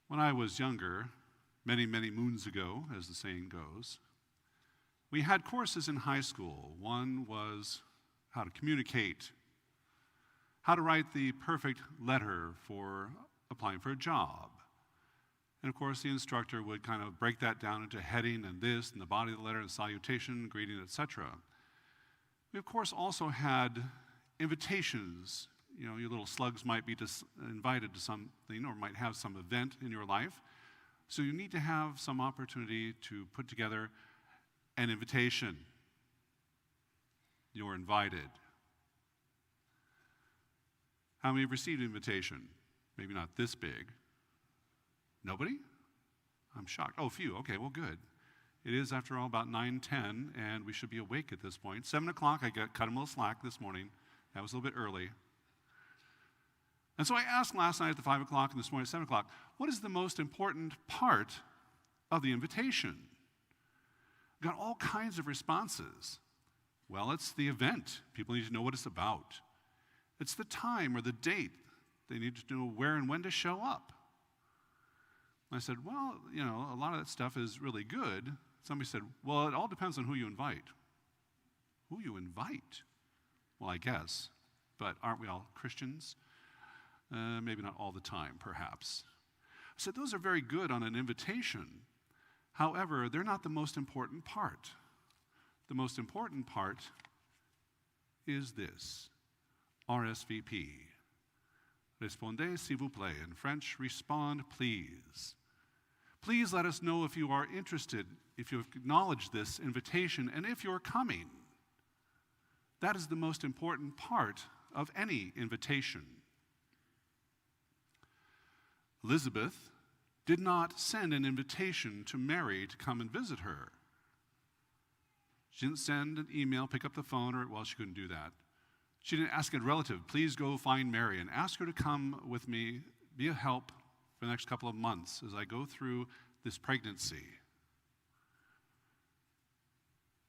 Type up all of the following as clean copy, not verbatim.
When I was younger, many, many moons ago, as the saying goes, we had courses in high school. One was how to communicate, how to write the perfect letter for applying for a job. And of course, the instructor would kind of break that down into heading and this, and the body of the letter, and salutation, greeting, etc. We, of course, also had invitations. You know, your little slugs might be invited to something or might have some event in your life. So you need to have some opportunity to put together an invitation. You're invited. How many have received an invitation? Maybe not this big. Nobody? I'm shocked. Oh, a few. Okay, well, good. It is, after all, about 9:10, and we should be awake at this point. 7 o'clock, I cut him a little slack this morning. That was a little bit early. And so I asked last night at the 5 o'clock and this morning at 7 o'clock, what is the most important part of the invitation? Got all kinds of responses. Well, it's the event. People need to know what it's about. It's the time or the date. They need to know where and when to show up. I said, well, you know, a lot of that stuff is really good. Somebody said, well, it all depends on who you invite. Who you invite? Well, I guess. But aren't we all Christians? Maybe not all the time, perhaps. I said, those are very good on an invitation. However, they're not the most important part. The most important part is this. RSVP. Répondez s'il vous plaît. In French, respond, please. Please let us know if you are interested, if you have acknowledged this invitation, and if you're coming. That is the most important part of any invitation. Elizabeth did not send an invitation to Mary to come and visit her. She didn't send an email, pick up the phone, or, well, she couldn't do that. She didn't ask a relative, please go find Mary and ask her to come with me, be a help for the next couple of months as I go through this pregnancy.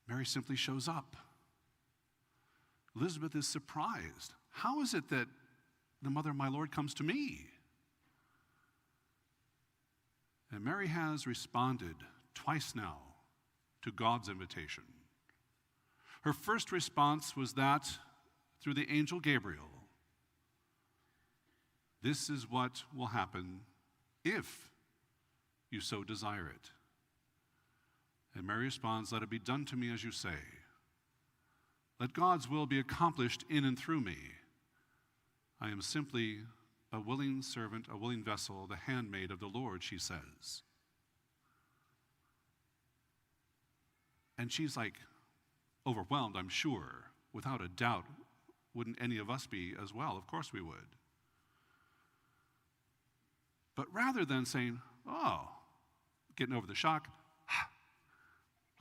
Mary simply shows up. Elizabeth is surprised. How is it that the mother of my Lord comes to me? And Mary has responded twice now to God's invitation. Her first response was that through the angel Gabriel, this is what will happen if you so desire it. And Mary responds, let it be done to me as you say. Let God's will be accomplished in and through me. I am simply a willing servant, a willing vessel, the handmaid of the Lord, she says. And she's like overwhelmed, I'm sure, without a doubt. Wouldn't any of us be as well? Of course we would. But rather than saying, oh, getting over the shock,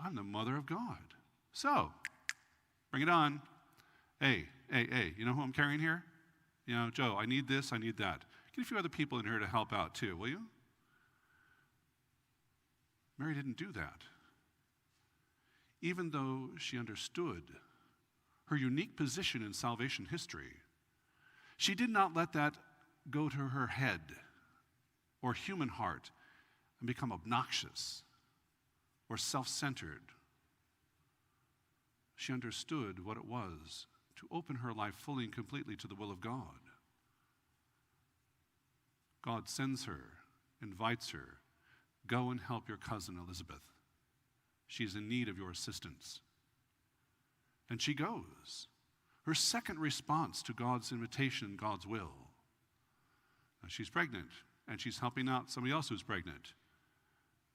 I'm the mother of God. So, bring it on. Hey, you know who I'm carrying here? You know, Joe, I need this, I need that. Get a few other people in here to help out too, will you? Mary didn't do that. Even though she understood her unique position in salvation history, she did not let that go to her head or human heart and become obnoxious or self-centered. She understood what it was to open her life fully and completely to the will of God. God sends her, invites her, go and help your cousin Elizabeth. She's in need of your assistance. And she goes. Her second response to God's invitation, God's will. Now, she's pregnant, and she's helping out somebody else who's pregnant.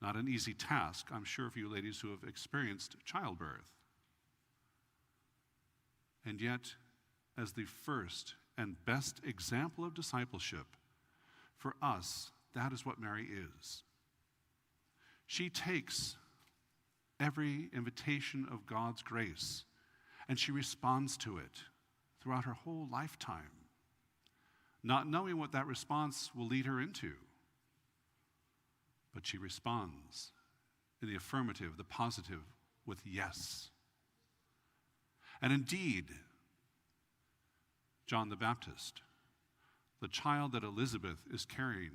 Not an easy task, I'm sure, for you ladies who have experienced childbirth. And yet, as the first and best example of discipleship, for us, that is what Mary is. She takes every invitation of God's grace, and she responds to it throughout her whole lifetime, not knowing what that response will lead her into. But she responds in the affirmative, the positive, with yes. And indeed, John the Baptist, the child that Elizabeth is carrying,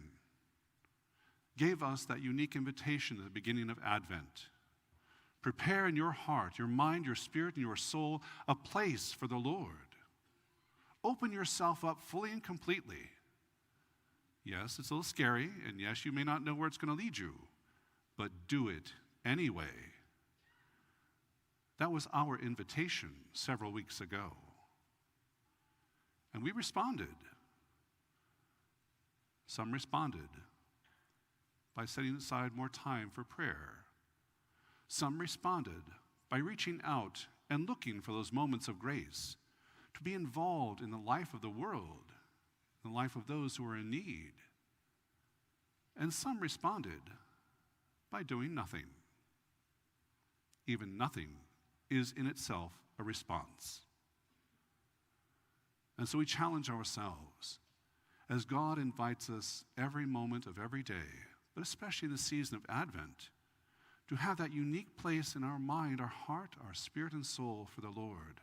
gave us that unique invitation at the beginning of Advent. Prepare in your heart, your mind, your spirit, and your soul a place for the Lord. Open yourself up fully and completely. Yes, it's a little scary, and yes, you may not know where it's going to lead you, but do it anyway. That was our invitation several weeks ago. And we responded. Some responded by setting aside more time for prayer. Some responded by reaching out and looking for those moments of grace to be involved in the life of the world, the life of those who are in need. And some responded by doing nothing. Even nothing is in itself a response. And so we challenge ourselves as God invites us every moment of every day, but especially in the season of Advent, to have that unique place in our mind, our heart, our spirit, and soul for the Lord.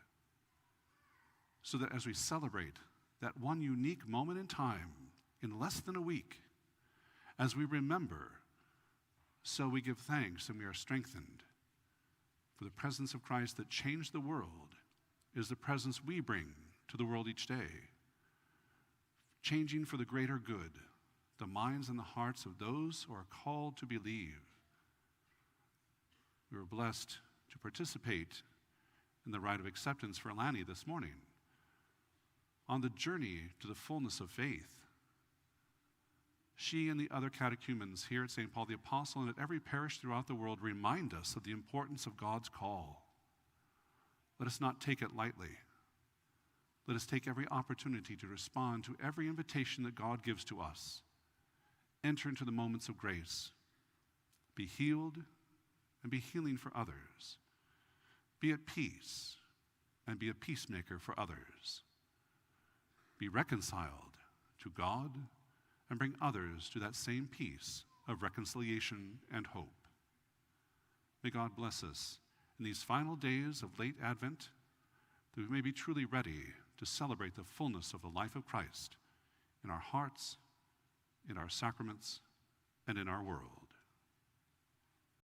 So that as we celebrate that one unique moment in time, in less than a week, as we remember, so we give thanks and we are strengthened. For the presence of Christ that changed the world is the presence we bring to the world each day, changing for the greater good the minds and the hearts of those who are called to believe. We were blessed to participate in the rite of acceptance for Alani this morning on the journey to the fullness of faith. She and the other catechumens here at St. Paul the Apostle and at every parish throughout the world remind us of the importance of God's call. Let us not take it lightly. Let us take every opportunity to respond to every invitation that God gives to us. Enter into the moments of grace. Be healed and be healing for others. Be at peace and be a peacemaker for others. Be reconciled to God and bring others to that same peace of reconciliation and hope. May God bless us in these final days of late Advent, that we may be truly ready to celebrate the fullness of the life of Christ in our hearts, in our sacraments, and in our world.